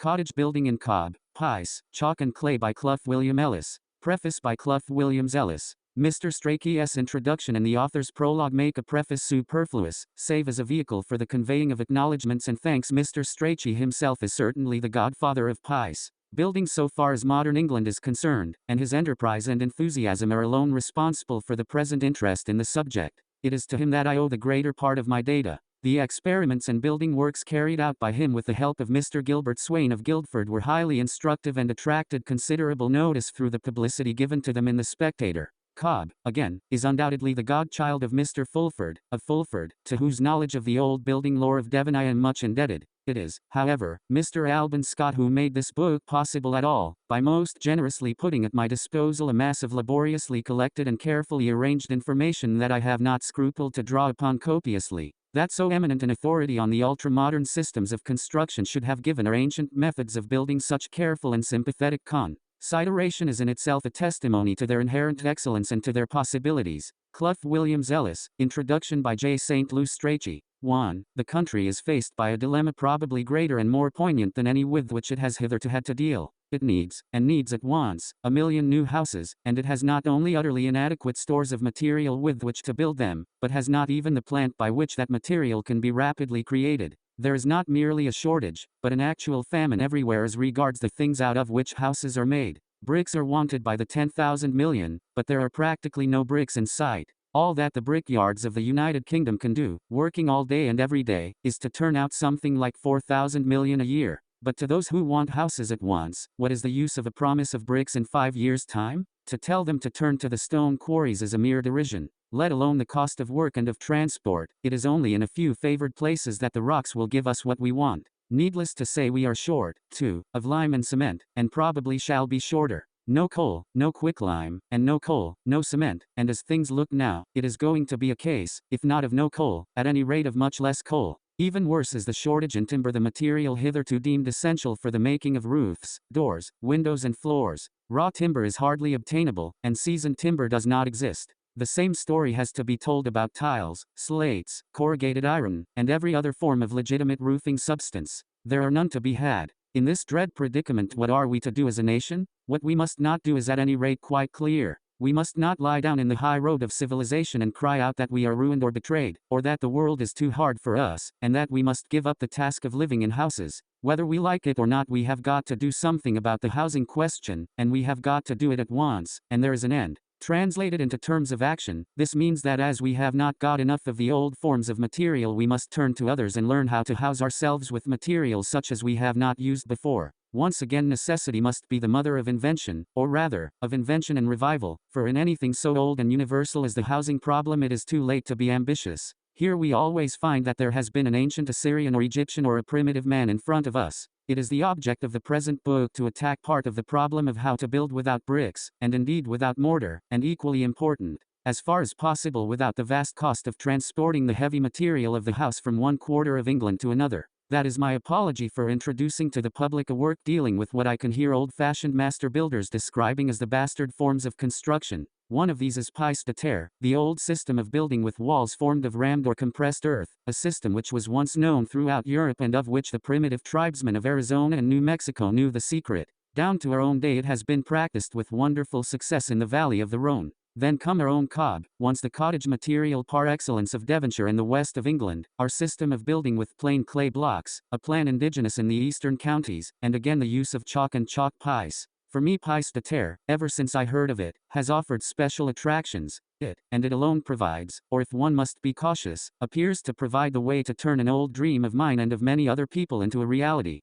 Cottage Building in Cobb, Pise, Chalk and Clay by Clough William-Ellis. Preface by Clough Williams-Ellis. Mr. Strachey's introduction and the author's prologue make a preface superfluous, save as a vehicle for the conveying of acknowledgments and thanks. Mr. Strachey himself is certainly the godfather of Pise building so far as modern England is concerned, and his enterprise and enthusiasm are alone responsible for the present interest in the subject. It is to him that I owe the greater part of my data. The experiments and building works carried out by him with the help of Mr. Gilbert Swain of Guildford were highly instructive and attracted considerable notice through the publicity given to them in the Spectator. Cobb, again, is undoubtedly the godchild of Mr. Fulford, of Fulford, to whose knowledge of the old building lore of Devon I am much indebted. It is, however, Mr. Alban Scott who made this book possible at all, by most generously putting at my disposal a mass of laboriously collected and carefully arranged information that I have not scrupled to draw upon copiously. That so eminent an authority on the ultra-modern systems of construction should have given our ancient methods of building such careful and sympathetic consideration is in itself a testimony to their inherent excellence and to their possibilities. Clough Williams-Ellis, Introduction by J. St. Louis Strachey. 1. The country is faced by a dilemma probably greater and more poignant than any with which it has hitherto had to deal. It needs, and needs at once, 1,000,000 new houses, and it has not only utterly inadequate stores of material with which to build them, but has not even the plant by which that material can be rapidly created. There is not merely a shortage, but an actual famine everywhere as regards the things out of which houses are made. Bricks are wanted by the 10,000 million, but there are practically no bricks in sight. All that the brickyards of the United Kingdom can do, working all day and every day, is to turn out something like 4,000 million a year. But to those who want houses at once, what is the use of a promise of bricks in 5 years' time? To tell them to turn to the stone quarries is a mere derision. Let alone the cost of work and of transport, it is only in a few favored places that the rocks will give us what we want. Needless to say we are short, too, of lime and cement, and probably shall be shorter. No coal, no quicklime, and no coal, no cement, and as things look now, it is going to be a case, if not of no coal, at any rate of much less coal. Even worse is the shortage in timber, the material hitherto deemed essential for the making of roofs, doors, windows and floors. Raw timber is hardly obtainable, and seasoned timber does not exist. The same story has to be told about tiles, slates, corrugated iron, and every other form of legitimate roofing substance. There are none to be had. In this dread predicament, what are we to do as a nation? What we must not do is at any rate quite clear. We must not lie down in the high road of civilization and cry out that we are ruined or betrayed, or that the world is too hard for us, and that we must give up the task of living in houses. Whether we like it or not, we have got to do something about the housing question, and we have got to do it at once, and there is an end. Translated into terms of action, this means that as we have not got enough of the old forms of material, we must turn to others and learn how to house ourselves with materials such as we have not used before. Once again, necessity must be the mother of invention, or rather, of invention and revival, for in anything so old and universal as the housing problem it is too late to be ambitious. Here we always find that there has been an ancient Assyrian or Egyptian or a primitive man in front of us. It is the object of the present book to attack part of the problem of how to build without bricks, and indeed without mortar, and equally important, as far as possible without the vast cost of transporting the heavy material of the house from one quarter of England to another. That is my apology for introducing to the public a work dealing with what I can hear old-fashioned master builders describing as the bastard forms of construction. One of these is pise de terre, the old system of building with walls formed of rammed or compressed earth, a system which was once known throughout Europe and of which the primitive tribesmen of Arizona and New Mexico knew the secret. Down to our own day it has been practiced with wonderful success in the valley of the Rhone. Then come our own Cobb, once the cottage material par excellence of Devonshire and the west of England, our system of building with plain clay blocks, a plan indigenous in the eastern counties, and again the use of chalk and chalk pise. For me pise de terre, ever since I heard of it, has offered special attractions. It, and it alone provides, or if one must be cautious, appears to provide the way to turn an old dream of mine and of many other people into a reality.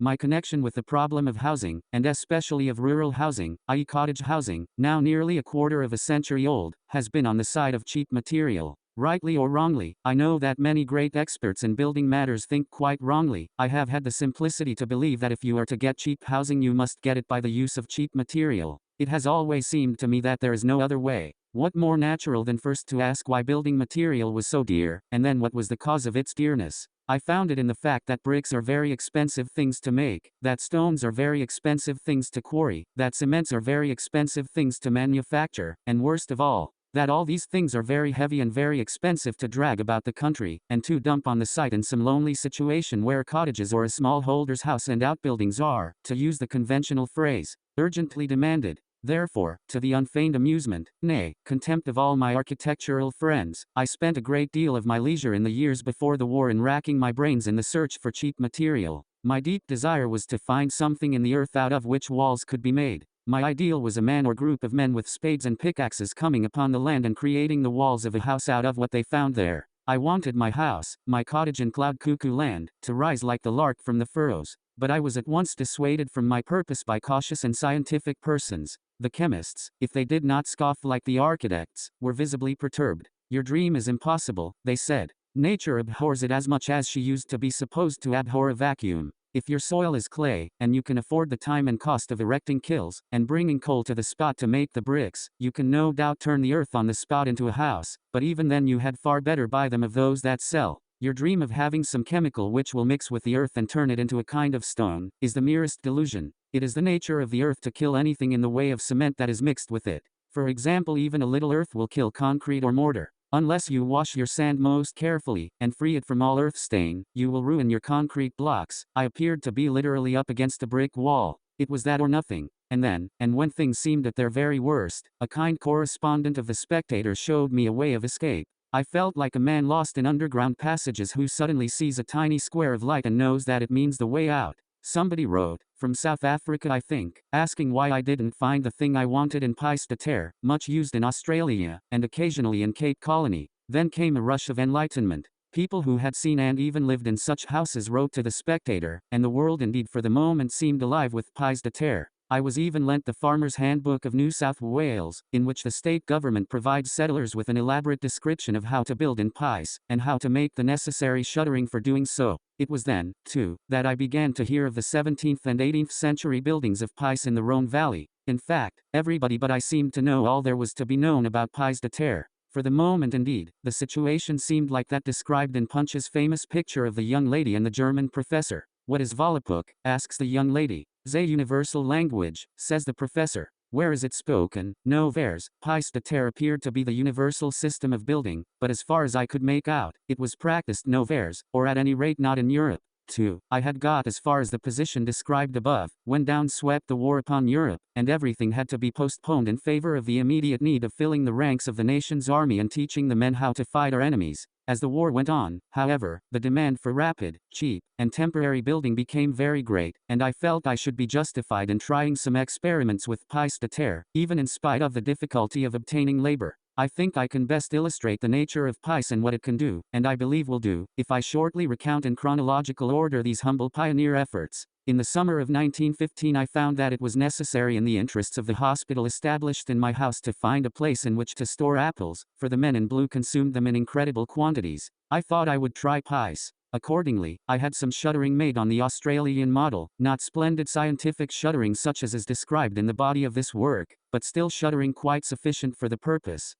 My connection with the problem of housing, and especially of rural housing, i.e. cottage housing, now nearly a quarter of a century old, has been on the side of cheap material. Rightly or wrongly, I know that many great experts in building matters think quite wrongly. I have had the simplicity to believe that if you are to get cheap housing you must get it by the use of cheap material. It has always seemed to me that there is no other way. What more natural than first to ask why building material was so dear, and then what was the cause of its dearness? I found it in the fact that bricks are very expensive things to make, that stones are very expensive things to quarry, that cements are very expensive things to manufacture, and worst of all, that all these things are very heavy and very expensive to drag about the country, and to dump on the site in some lonely situation where cottages or a small holder's house and outbuildings are, to use the conventional phrase, urgently demanded. Therefore, to the unfeigned amusement, nay, contempt of all my architectural friends, I spent a great deal of my leisure in the years before the war in racking my brains in the search for cheap material. My deep desire was to find something in the earth out of which walls could be made. My ideal was a man or group of men with spades and pickaxes coming upon the land and creating the walls of a house out of what they found there. I wanted my house, my cottage in cloud cuckoo land, to rise like the lark from the furrows. But I was at once dissuaded from my purpose by cautious and scientific persons. The chemists, if they did not scoff like the architects, were visibly perturbed. Your dream is impossible, they said. Nature abhors it as much as she used to be supposed to abhor a vacuum. If your soil is clay, and you can afford the time and cost of erecting kilns, and bringing coal to the spot to make the bricks, you can no doubt turn the earth on the spot into a house, but even then you had far better buy them of those that sell. Your dream of having some chemical which will mix with the earth and turn it into a kind of stone, is the merest delusion. It is the nature of the earth to kill anything in the way of cement that is mixed with it. For example, even a little earth will kill concrete or mortar. Unless you wash your sand most carefully, and free it from all earth stain, you will ruin your concrete blocks. I appeared to be literally up against a brick wall. It was that or nothing. And then, and when things seemed at their very worst, a kind correspondent of the Spectator showed me a way of escape. I felt like a man lost in underground passages who suddenly sees a tiny square of light and knows that it means the way out. Somebody wrote, from South Africa I think, asking why I didn't find the thing I wanted in pise de terre, much used in Australia, and occasionally in Cape Colony. Then came a rush of enlightenment. People who had seen and even lived in such houses wrote to the Spectator, and the world indeed for the moment seemed alive with pise de terre. I was even lent the Farmer's Handbook of New South Wales, in which the state government provides settlers with an elaborate description of how to build in pise, and how to make the necessary shuttering for doing so. It was then, too, that I began to hear of the 17th and 18th century buildings of pise in the Rhone Valley. In fact, everybody but I seemed to know all there was to be known about pise de terre. For the moment indeed, the situation seemed like that described in Punch's famous picture of the young lady and the German professor. What is Volapük? Asks the young lady. The universal language, says the professor. Where is it spoken? Nowheres. Pise de terre appeared to be the universal system of building, but as far as I could make out, it was practiced nowheres, or at any rate not in Europe. 2. I had got as far as the position described above, when down swept the war upon Europe, and everything had to be postponed in favor of the immediate need of filling the ranks of the nation's army and teaching the men how to fight our enemies. As the war went on, however, the demand for rapid, cheap, and temporary building became very great, and I felt I should be justified in trying some experiments with pise de terre, even in spite of the difficulty of obtaining labor. I think I can best illustrate the nature of pise and what it can do, and I believe will do, if I shortly recount in chronological order these humble pioneer efforts. In the summer of 1915 I found that it was necessary in the interests of the hospital established in my house to find a place in which to store apples, for the men in blue consumed them in incredible quantities. I thought I would try pise. Accordingly, I had some shuttering made on the Australian model, not splendid scientific shuttering such as is described in the body of this work, but still shuttering quite sufficient for the purpose.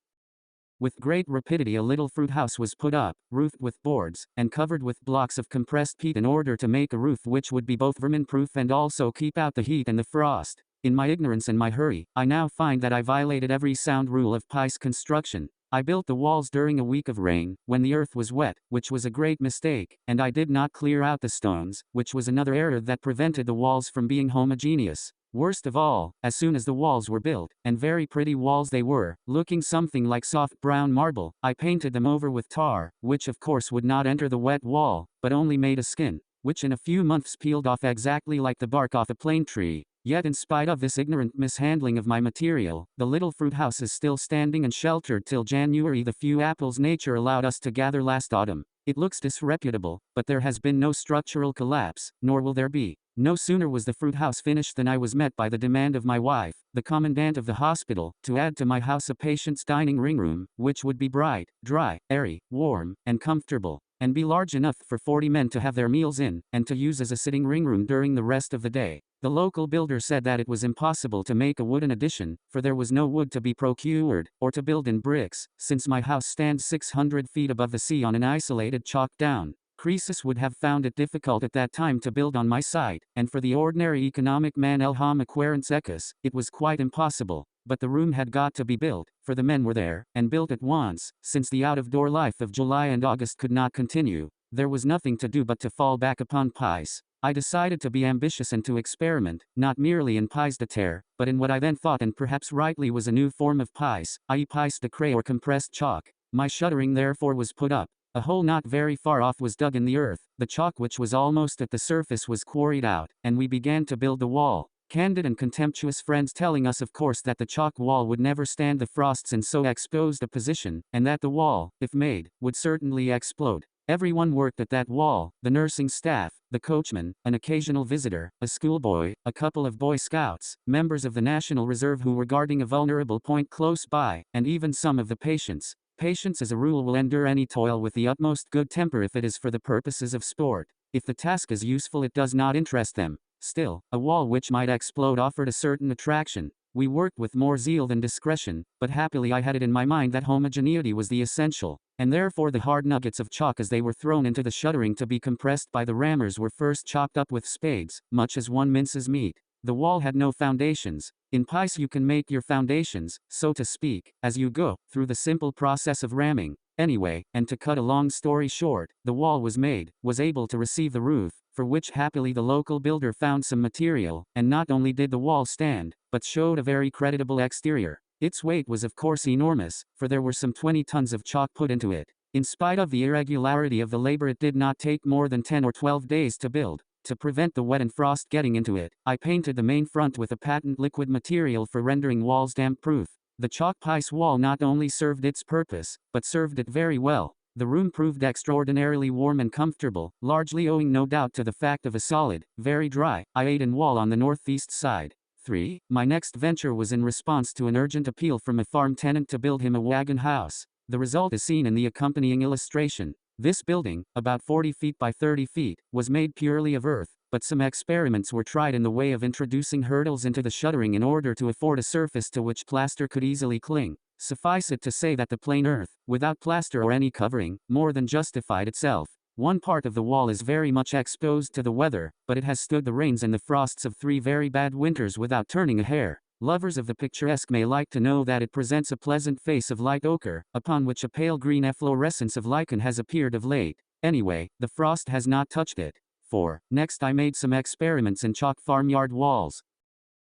With great rapidity a little fruit house was put up, roofed with boards, and covered with blocks of compressed peat in order to make a roof which would be both vermin-proof and also keep out the heat and the frost. In my ignorance and my hurry, I now find that I violated every sound rule of pise construction. I built the walls during a week of rain, when the earth was wet, which was a great mistake, and I did not clear out the stones, which was another error that prevented the walls from being homogeneous. Worst of all, as soon as the walls were built, and very pretty walls they were, looking something like soft brown marble, I painted them over with tar, which of course would not enter the wet wall, but only made a skin, which in a few months peeled off exactly like the bark off a plane tree. Yet in spite of this ignorant mishandling of my material, the little fruit house is still standing and sheltered till January. The few apples nature allowed us to gather last autumn. It looks disreputable, but there has been no structural collapse, nor will there be. No sooner was the fruit house finished than I was met by the demand of my wife, the commandant of the hospital, to add to my house a patient's dining ring room, which would be bright, dry, airy, warm, and comfortable, and be large enough for 40 men to have their meals in, and to use as a sitting ring room during the rest of the day. The local builder said that it was impossible to make a wooden addition, for there was no wood to be procured, or to build in bricks, since my house stands 600 feet above the sea on an isolated chalk down. Croesus would have found it difficult at that time to build on my site, and for the ordinary economic man Elham Aquarence Ecus, it was quite impossible. But the room had got to be built, for the men were there, and built at once, since the out-of-door life of July and August could not continue. There was nothing to do but to fall back upon pise. I decided to be ambitious and to experiment, not merely in pise de terre, but in what I then thought and perhaps rightly was a new form of pise, i.e. pise de craie or compressed chalk. My shuttering therefore was put up. A hole not very far off was dug in the earth, the chalk which was almost at the surface was quarried out, and we began to build the wall. Candid and contemptuous friends telling us of course that the chalk wall would never stand the frosts in so exposed a position, and that the wall, if made, would certainly explode. Everyone worked at that wall, the nursing staff, the coachman, an occasional visitor, a schoolboy, a couple of Boy Scouts, members of the National Reserve who were guarding a vulnerable point close by, and even some of the patients. Patients as a rule will endure any toil with the utmost good temper if it is for the purposes of sport. If the task is useful it does not interest them. Still, a wall which might explode offered a certain attraction. We worked with more zeal than discretion, but happily I had it in my mind that homogeneity was the essential, and therefore the hard nuggets of chalk as they were thrown into the shuttering to be compressed by the rammers were first chopped up with spades, much as one minces meat. The wall had no foundations. In pise you can make your foundations, so to speak, as you go, through the simple process of ramming. Anyway, and to cut a long story short, the wall was made, was able to receive the roof, for which happily the local builder found some material, and not only did the wall stand, but showed a very creditable exterior. Its weight was of course enormous, for there were some 20 tons of chalk put into it. In spite of the irregularity of the labor it did not take more than 10 or 12 days to build. To prevent the wet and frost getting into it, I painted the main front with a patent liquid material for rendering walls damp-proof. The chalk pise wall not only served its purpose, but served it very well. The room proved extraordinarily warm and comfortable, largely owing no doubt to the fact of a solid, very dry, I-8 wall on the northeast side. 3. My next venture was in response to an urgent appeal from a farm tenant to build him a wagon house. The result is seen in the accompanying illustration. This building, about 40 feet by 30 feet, was made purely of earth, but some experiments were tried in the way of introducing hurdles into the shuttering in order to afford a surface to which plaster could easily cling. Suffice it to say that the plain earth, without plaster or any covering, more than justified itself. One part of the wall is very much exposed to the weather, but it has stood the rains and the frosts of 3 very bad winters without turning a hair. Lovers of the picturesque may like to know that it presents a pleasant face of light ochre, upon which a pale green efflorescence of lichen has appeared of late. Anyway, the frost has not touched it. 4. Next I made some experiments in chalk farmyard walls.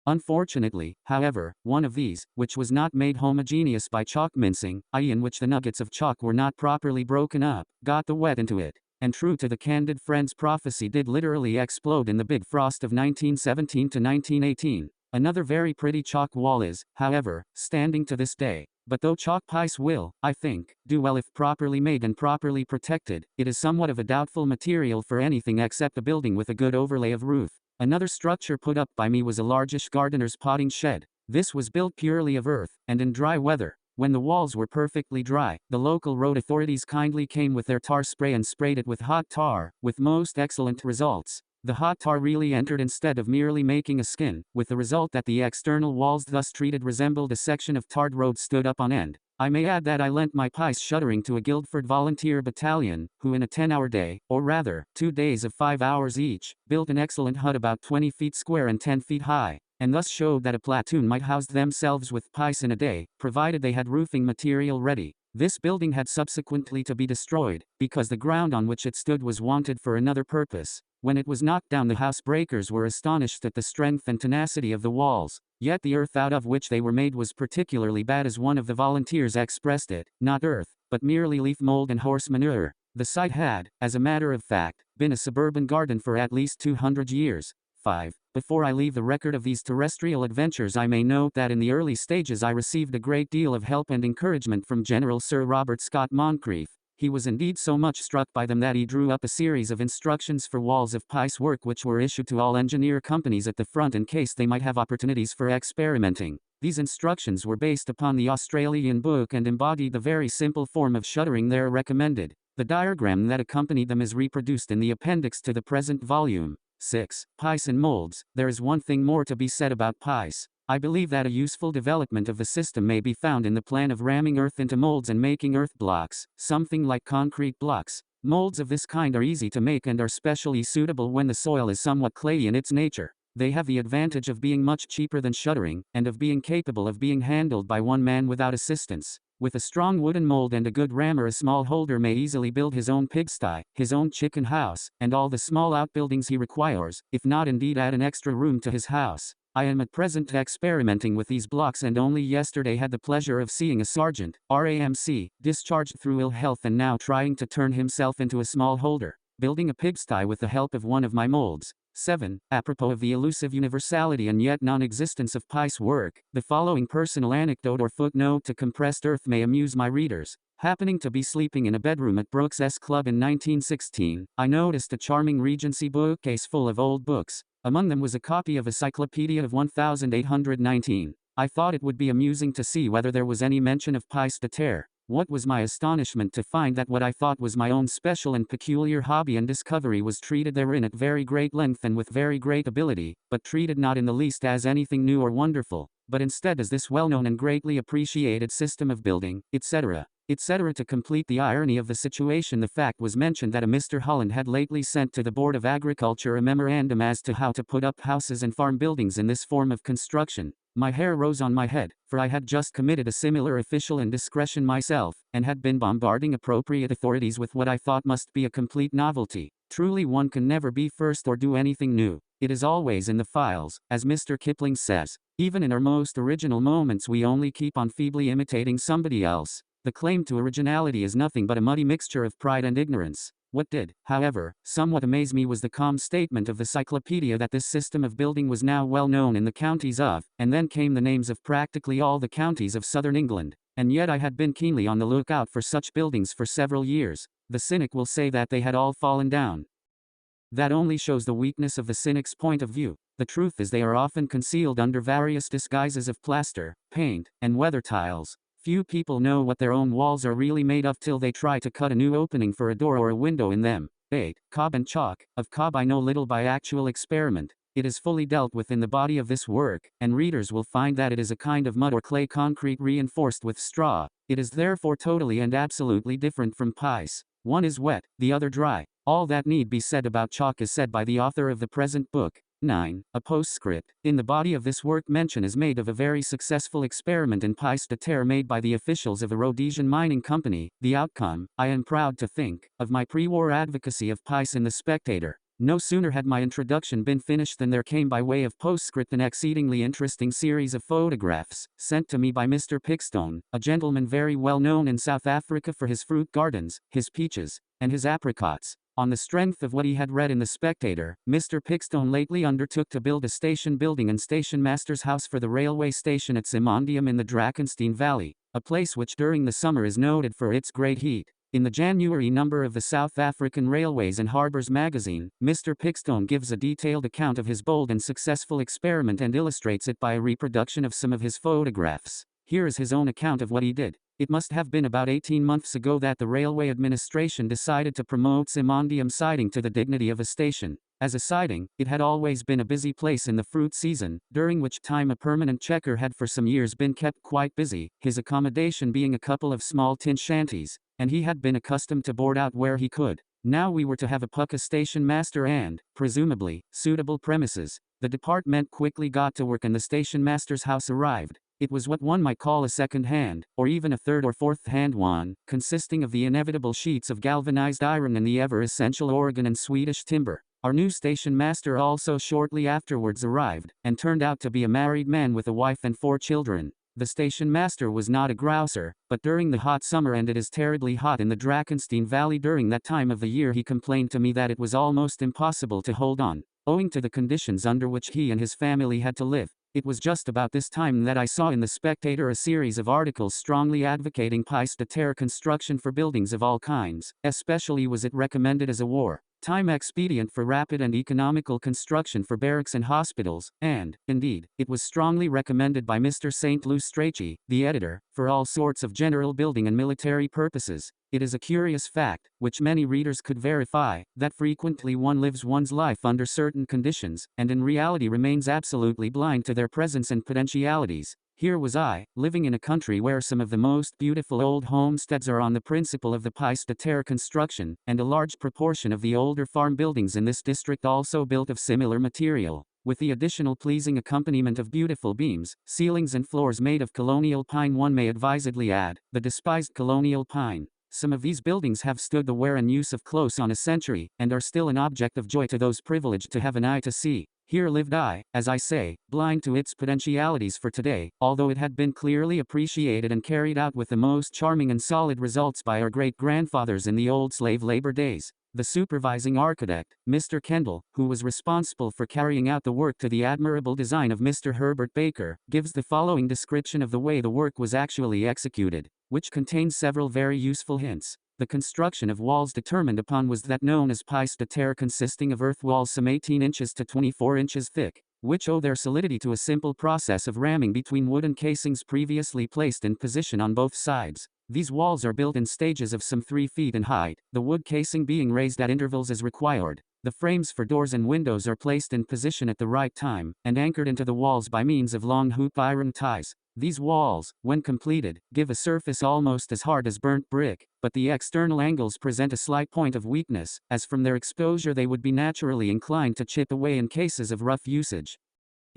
Unfortunately, however, one of these, which was not made homogeneous by chalk mincing, i.e. in which the nuggets of chalk were not properly broken up, got the wet into it, and true to the candid friend's prophecy did literally explode in the big frost of 1917 to 1918. Another very pretty chalk wall is, however, standing to this day. But though chalk pise will, I think, do well if properly made and properly protected, it is somewhat of a doubtful material for anything except a building with a good overlay of roof. Another structure put up by me was a largish gardener's potting shed. This was built purely of earth, and in dry weather. When the walls were perfectly dry, the local road authorities kindly came with their tar spray and sprayed it with hot tar, with most excellent results. The hot tar really entered instead of merely making a skin, with the result that the external walls thus treated resembled a section of tarred road stood up on end. I may add that I lent my pise shuttering to a Guildford volunteer battalion, who in a 10-hour day, or rather, 2 days of 5 hours each, built an excellent hut about 20 feet square and 10 feet high, and thus showed that a platoon might house themselves with pise in a day, provided they had roofing material ready. This building had subsequently to be destroyed, because the ground on which it stood was wanted for another purpose. When it was knocked down the housebreakers were astonished at the strength and tenacity of the walls, yet the earth out of which they were made was particularly bad as one of the volunteers expressed it, not earth, but merely leaf mold and horse manure. The site had, as a matter of fact, been a suburban garden for at least 200 years. 5. Before I leave the record of these terrestrial adventures I may note that in the early stages I received a great deal of help and encouragement from General Sir Robert Scott Moncrieff. He was indeed so much struck by them that he drew up a series of instructions for walls of pise work which were issued to all engineer companies at the front in case they might have opportunities for experimenting. These instructions were based upon the Australian book and embodied the very simple form of shuttering there recommended. The diagram that accompanied them is reproduced in the appendix to the present volume. 6. Pise and molds. There is one thing more to be said about pise. I believe that a useful development of the system may be found in the plan of ramming earth into molds and making earth blocks, something like concrete blocks. Molds of this kind are easy to make and are specially suitable when the soil is somewhat clayey in its nature. They have the advantage of being much cheaper than shuttering, and of being capable of being handled by one man without assistance. With a strong wooden mold and a good rammer, a smallholder may easily build his own pigsty, his own chicken house, and all the small outbuildings he requires, if not indeed add an extra room to his house. I am at present experimenting with these blocks, and only yesterday had the pleasure of seeing a sergeant, RAMC, discharged through ill health and now trying to turn himself into a smallholder, building a pigsty with the help of one of my molds. 7. Apropos of the elusive universality and yet non-existence of pise work, the following personal anecdote or footnote to compressed earth may amuse my readers. Happening to be sleeping in a bedroom at Brooks's Club in 1916, I noticed a charming Regency bookcase full of old books. Among them was a copy of a Cyclopedia of 1819. I thought it would be amusing to see whether there was any mention of pise de terre. What was my astonishment to find that what I thought was my own special and peculiar hobby and discovery was treated therein at very great length and with very great ability, but treated not in the least as anything new or wonderful, but instead as this well-known and greatly appreciated system of building, etc. etc. To complete the irony of the situation, the fact was mentioned that a Mr. Holland had lately sent to the Board of Agriculture a memorandum as to how to put up houses and farm buildings in this form of construction. My hair rose on my head, for I had just committed a similar official indiscretion myself, and had been bombarding appropriate authorities with what I thought must be a complete novelty. Truly, one can never be first or do anything new. It is always in the files, as Mr. Kipling says. Even in our most original moments we only keep on feebly imitating somebody else. The claim to originality is nothing but a muddy mixture of pride and ignorance. What did, however, somewhat amaze me was the calm statement of the Cyclopedia that this system of building was now well known in the counties of, and then came the names of practically all the counties of southern England. And yet I had been keenly on the lookout for such buildings for several years. The cynic will say that they had all fallen down. That only shows the weakness of the cynic's point of view. The truth is they are often concealed under various disguises of plaster, paint, and weather tiles. Few people know what their own walls are really made of till they try to cut a new opening for a door or a window in them. 8. Cob and chalk. Of cob I know little by actual experiment. It is fully dealt with in the body of this work, and readers will find that it is a kind of mud or clay concrete reinforced with straw. It is therefore totally and absolutely different from pise. One is wet, the other dry. All that need be said about chalk is said by the author of the present book. 9. A postscript. In the body of this work mention is made of a very successful experiment in pise de terre made by the officials of a Rhodesian mining company. The outcome, I am proud to think, of my pre-war advocacy of pise in the Spectator. No sooner had my introduction been finished than there came by way of postscript an exceedingly interesting series of photographs, sent to me by Mr. Pickstone, a gentleman very well known in South Africa for his fruit gardens, his peaches, and his apricots. On the strength of what he had read in the Spectator, Mr. Pickstone lately undertook to build a station building and station master's house for the railway station at Simondium in the Drakenstein Valley, a place which during the summer is noted for its great heat. In the January number of the South African Railways and Harbours magazine, Mr. Pickstone gives a detailed account of his bold and successful experiment and illustrates it by a reproduction of some of his photographs. Here is his own account of what he did. It must have been about 18 months ago that the railway administration decided to promote Simondium siding to the dignity of a station. As a siding, it had always been a busy place in the fruit season, during which time a permanent checker had for some years been kept quite busy, his accommodation being a couple of small tin shanties, and he had been accustomed to board out where he could. Now we were to have a pucka station master and, presumably, suitable premises. The department quickly got to work and the station master's house arrived. It was what one might call a second-hand, or even a third or fourth-hand one, consisting of the inevitable sheets of galvanized iron and the ever-essential Oregon and Swedish timber. Our new station master also shortly afterwards arrived, and turned out to be a married man with a wife and 4 children. The station master was not a grouser, but during the hot summer, and it is terribly hot in the Drakenstein Valley during that time of the year, he complained to me that it was almost impossible to hold on, owing to the conditions under which he and his family had to live. It was just about this time that I saw in the Spectator a series of articles strongly advocating pise de terre construction for buildings of all kinds. Especially was it recommended as a war-time expedient for rapid and economical construction for barracks and hospitals, and, indeed, it was strongly recommended by Mr. St. Louis Strachey, the editor, for all sorts of general building and military purposes. It is a curious fact, which many readers could verify, that frequently one lives one's life under certain conditions, and in reality remains absolutely blind to their presence and potentialities. Here was I, living in a country where some of the most beautiful old homesteads are on the principle of the pise de terre construction, and a large proportion of the older farm buildings in this district also built of similar material. with the additional pleasing accompaniment of beautiful beams, ceilings and floors made of colonial pine. One may advisedly add, the despised colonial pine. Some of these buildings have stood the wear and use of close on a century, and are still an object of joy to those privileged to have an eye to see. Here lived I, as I say, blind to its potentialities for today, although it had been clearly appreciated and carried out with the most charming and solid results by our great-grandfathers in the old slave labor days. The supervising architect, Mr. Kendall, who was responsible for carrying out the work to the admirable design of Mr. Herbert Baker, gives the following description of the way the work was actually executed, which contains several very useful hints. The construction of walls determined upon was that known as pise de terre, consisting of earth walls some 18 inches to 24 inches thick, which owe their solidity to a simple process of ramming between wooden casings previously placed in position on both sides. These walls are built in stages of some 3 feet in height, the wood casing being raised at intervals as required. The frames for doors and windows are placed in position at the right time, and anchored into the walls by means of long hoop iron ties. These walls, when completed, give a surface almost as hard as burnt brick, but the external angles present a slight point of weakness, as from their exposure they would be naturally inclined to chip away in cases of rough usage.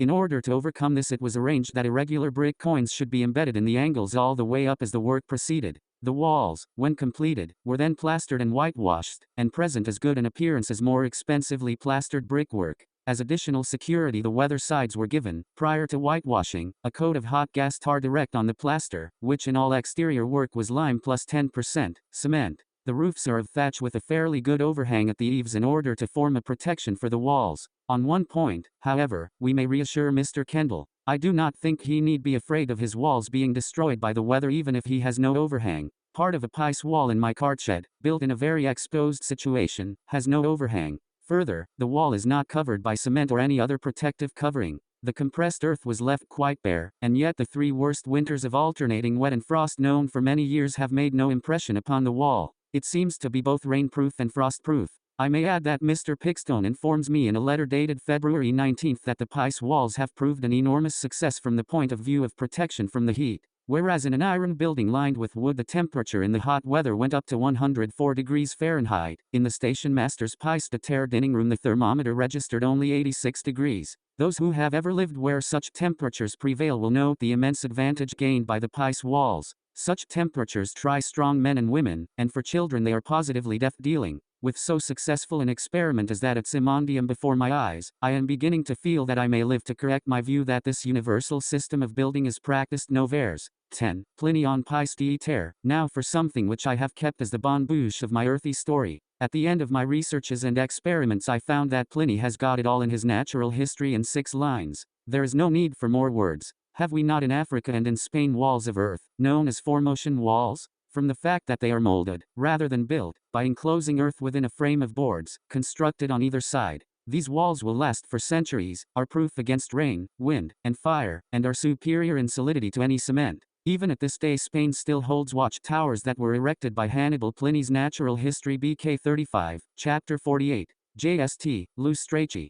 In order to overcome this, it was arranged that irregular brick coins should be embedded in the angles all the way up as the work proceeded. The walls, when completed, were then plastered and whitewashed, and present as good an appearance as more expensively plastered brickwork. As additional security, the weather sides were given, prior to whitewashing, a coat of hot gas tar direct on the plaster, which in all exterior work was lime plus 10% cement. The roofs are of thatch with a fairly good overhang at the eaves in order to form a protection for the walls. On one point, however, we may reassure Mr. Kendall. I do not think he need be afraid of his walls being destroyed by the weather even if he has no overhang. Part of a pise wall in my cartshed, built in a very exposed situation, has no overhang. Further, the wall is not covered by cement or any other protective covering. The compressed earth was left quite bare, and yet the 3 worst winters of alternating wet and frost known for many years have made no impression upon the wall. It seems to be both rain-proof and frost-proof. I may add that Mr. Pickstone informs me in a letter dated February 19 that the pise walls have proved an enormous success from the point of view of protection from the heat. Whereas in an iron building lined with wood the temperature in the hot weather went up to 104 degrees Fahrenheit, in the station master's pise de terre dining room the thermometer registered only 86 degrees. Those who have ever lived where such temperatures prevail will note the immense advantage gained by the pise walls. Such temperatures try strong men and women, and for children they are positively death-dealing. With so successful an experiment as that at Simondium before my eyes, I am beginning to feel that I may live to correct my view that this universal system of building is practiced nowheres. 10. Pliny on pise de terre. Now for something which I have kept as the bonne bouche of my earthy story. At the end of my researches and experiments I found that Pliny has got it all in his Natural History in 6 lines. There is no need for more words. Have we not in Africa and in Spain walls of earth, known as formation walls? From the fact that they are molded, rather than built, by enclosing earth within a frame of boards, constructed on either side. These walls will last for centuries, are proof against rain, wind, and fire, and are superior in solidity to any cement. Even at this day Spain still holds watch towers that were erected by Hannibal. Pliny's Natural History BK 35, Chapter 48. JST, Lou Strachey.